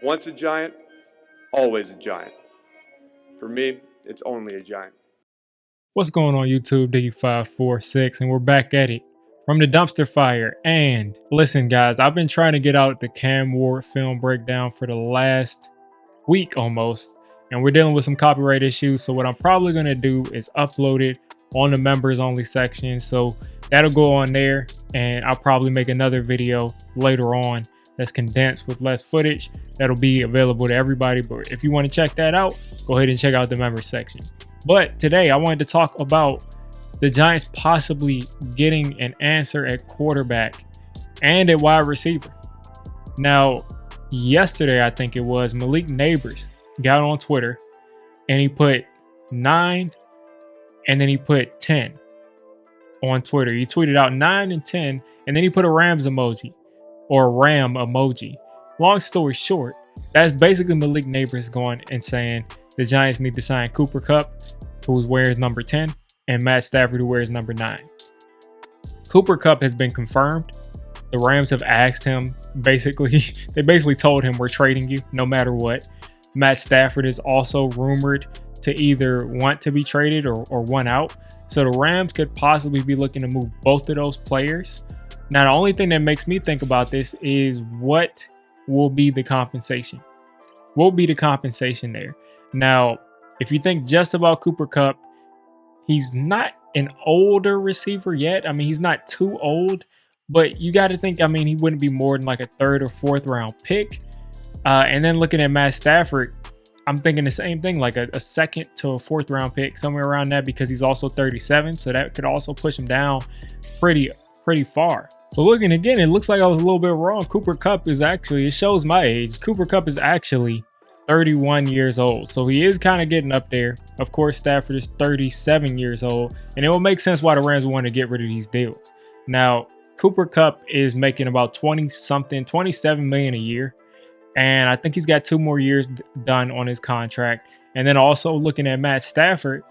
Once a giant, always a giant. For me, it's only a giant. What's going on YouTube, Diggy546, and we're back at it from the dumpster fire. And listen guys, I've been trying to get out the Cam Ward film breakdown for the last week almost, and we're dealing with some copyright issues. So what I'm probably going to do is upload it on the members only section. So that'll go on there, and I'll probably make another video later on that's condensed with less footage that'll be available to everybody. But if you want to check that out, go ahead and check out the members section. But today I wanted to talk about the Giants possibly getting an answer at quarterback and at wide receiver. Now, yesterday, I think it was, Malik Nabers got on Twitter and he put 9 and then he put 10 on Twitter. He tweeted out 9 and 10 and then he put a Rams emoji or a Ram emoji. Long story short, that's basically Malik Nabers going and saying the Giants need to sign Cooper Kupp, who wears number 10, and Matt Stafford, who wears number 9. Cooper Kupp has been confirmed. The Rams have asked him, they basically told him, we're trading you no matter what. Matt Stafford is also rumored to either want to be traded or want out. So the Rams could possibly be looking to move both of those players. Now, the only thing that makes me think about this is what will be the compensation? What will be the compensation there? Now, if you think just about Cooper Kupp, he's not an older receiver yet. I mean, he's not too old, but you got to think, I mean, he wouldn't be more than like a 3rd or 4th round pick. And then looking at Matt Stafford, I'm thinking the same thing, like a 2nd to a 4th round pick, somewhere around that, because he's also 37. So that could also push him down pretty far. So looking again, it looks like I was a little bit wrong. Cooper Kupp is actually, it shows my age. Cooper Kupp is actually 31 years old. So he is kind of getting up there. Of course, Stafford is 37 years old. And it will make sense why the Rams want to get rid of these deals. Now, Cooper Kupp is making about 27 million a year. And I think he's got 2 more years done on his contract. And then also looking at Matt Stafford,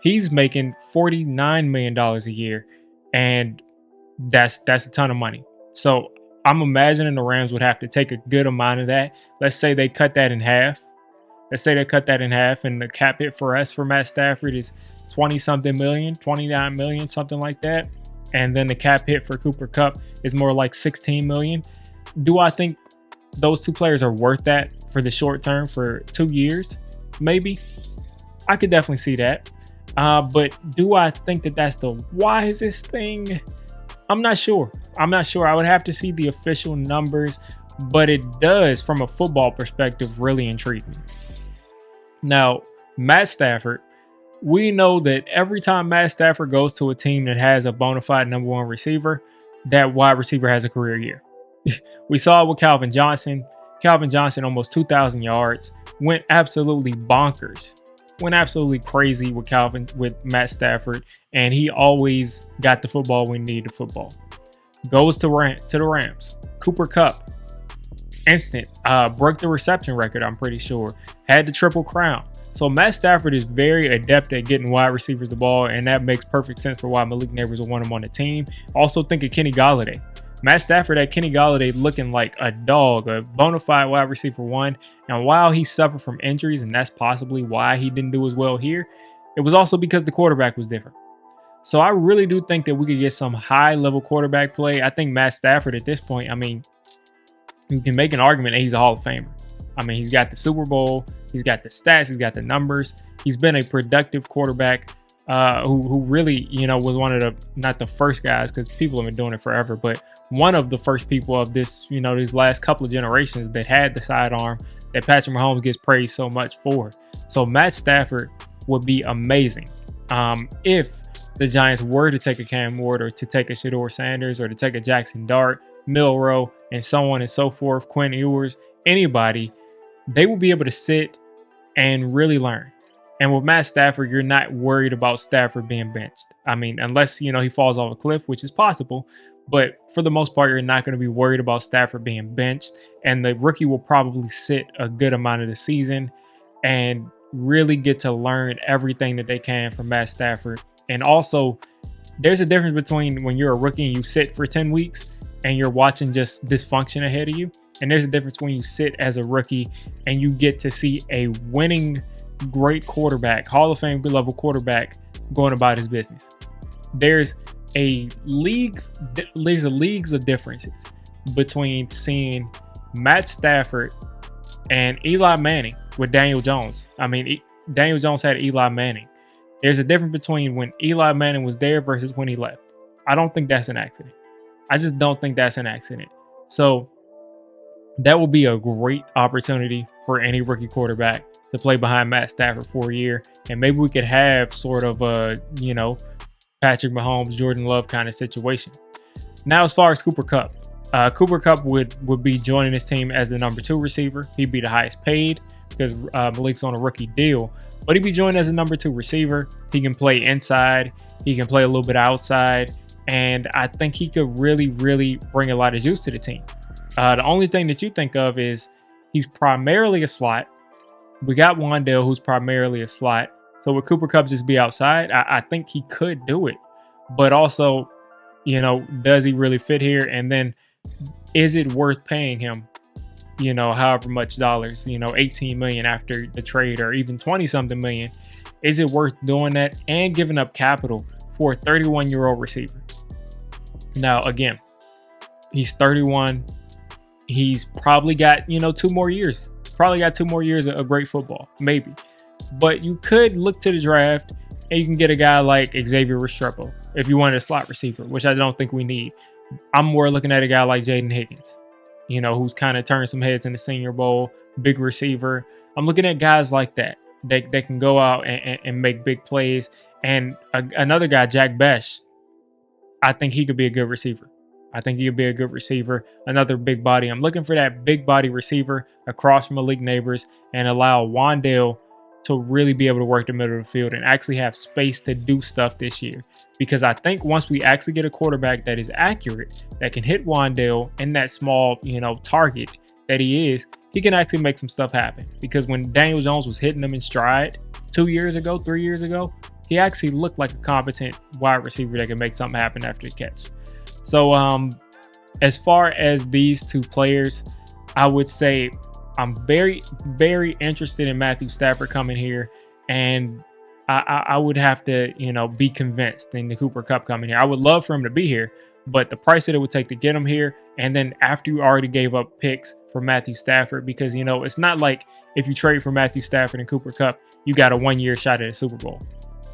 he's making $49 million a year. And that's a ton of money. So I'm imagining the Rams would have to take a good amount of that. Let's say they cut that in half. And the cap hit for us for Matt Stafford is 20-something million, 29 million, something like that. And then the cap hit for Cooper Kupp is more like 16 million. Do I think those 2 players are worth that for the short term for 2 years? Maybe. I could definitely see that. But do I think that that's the wisest thing? I'm not sure. I would have to see the official numbers, but it does, from a football perspective, really intrigue me. Now, Matt Stafford, we know that every time Matt Stafford goes to a team that has a bona fide number 1 receiver, that wide receiver has a career year. We saw it with Calvin Johnson. Calvin Johnson, almost 2,000 yards, went absolutely bonkers. Went absolutely crazy with Matt Stafford, and he always got the football when he needed the football. Goes to the Rams. Cooper Kupp, instant, broke the reception record, I'm pretty sure. Had the triple crown. So Matt Stafford is very adept at getting wide receivers the ball, and that makes perfect sense for why Malik Nabers will want him on the team. Also think of Kenny Golladay. Matt Stafford had Kenny Golladay looking like a dog, a bona fide wide receiver 1. And while he suffered from injuries, and that's possibly why he didn't do as well here, it was also because the quarterback was different. So I really do think that we could get some high-level quarterback play. I think Matt Stafford at this point, I mean, you can make an argument that he's a Hall of Famer. I mean, he's got the Super Bowl, he's got the stats, he's got the numbers. He's been a productive quarterback who really, was one of the, not the first guys, because people have been doing it forever, but one of the first people of this, these last couple of generations that had the sidearm that Patrick Mahomes gets praised so much for. So Matt Stafford would be amazing if the Giants were to take a Cam Ward or to take a Shedeur Sanders or to take a Jackson Dart, Milroe, and so on and so forth, Quinn Ewers, anybody. They will be able to sit and really learn. And with Matt Stafford, you're not worried about Stafford being benched. I mean, unless, he falls off a cliff, which is possible. But for the most part, you're not going to be worried about Stafford being benched. And the rookie will probably sit a good amount of the season and really get to learn everything that they can from Matt Stafford. And also, there's a difference between when you're a rookie and you sit for 10 weeks and you're watching just dysfunction ahead of you, And there's a difference when you sit as a rookie and you get to see a winning, great quarterback, Hall of Fame level quarterback going about his business. There's a leagues of differences between seeing Matt Stafford and Eli Manning with Daniel Jones. I mean, Daniel Jones had Eli Manning. There's a difference between when Eli Manning was there versus when he left. I don't think that's an accident. I just don't think that's an accident. So that will be a great opportunity for any rookie quarterback to play behind Matt Stafford for a year. And maybe we could have sort of a, Patrick Mahomes, Jordan Love kind of situation. Now, as far as Cooper Kupp, Cooper Kupp would be joining his team as the number 2 receiver. He'd be the highest paid because Malik's on a rookie deal. But he'd be joined as a number 2 receiver. He can play inside. He can play a little bit outside. And I think he could really, really bring a lot of juice to the team. The only thing that you think of is he's primarily a slot. We got Wandale, who's primarily a slot. So would Cooper Kupp just be outside? I think he could do it. But also, does he really fit here? And then is it worth paying him, however much dollars, 18 million after the trade or even 20-something million? Is it worth doing that and giving up capital for a 31-year-old receiver? Now, again, he's 31. He's probably got, 2 more years. Probably got 2 more years of great football, maybe. But you could look to the draft and you can get a guy like Xavier Restrepo if you wanted a slot receiver, which I don't think we need. I'm more looking at a guy like Jaden Higgins, who's kind of turned some heads in the Senior Bowl, big receiver. I'm looking at guys like that can go out and make big plays. And another guy, Jack Besh, I think he could be a good receiver. Another big body. I'm looking for that big body receiver across from Malik Nabers and allow Wandale to really be able to work the middle of the field and actually have space to do stuff this year. Because I think once we actually get a quarterback that is accurate, that can hit Wandale in that small, target that he is, he can actually make some stuff happen. Because when Daniel Jones was hitting them in stride 3 years ago, he actually looked like a competent wide receiver that can make something happen after the catch. So as far as these 2 players, I would say I'm very, very interested in Matthew Stafford coming here. And I would have to, be convinced in the Cooper Kupp coming here. I would love for him to be here, but the price that it would take to get him here, and then after you already gave up picks for Matthew Stafford, because, it's not like if you trade for Matthew Stafford and Cooper Kupp, you got a 1-year shot at a Super Bowl.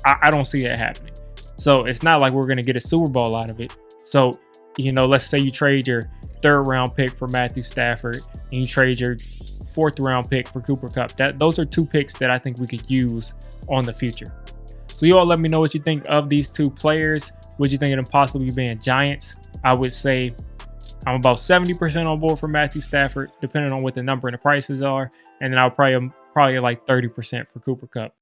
I don't see that happening. So it's not like we're going to get a Super Bowl out of it. So, let's say you trade your 3rd round pick for Matthew Stafford and you trade your 4th round pick for Cooper Kupp. Those are 2 picks that I think we could use on the future. So you all let me know what you think of these 2 players. What you think of them possibly being Giants? I would say I'm about 70% on board for Matthew Stafford, depending on what the number and the prices are. And then I'll probably like 30% for Cooper Kupp.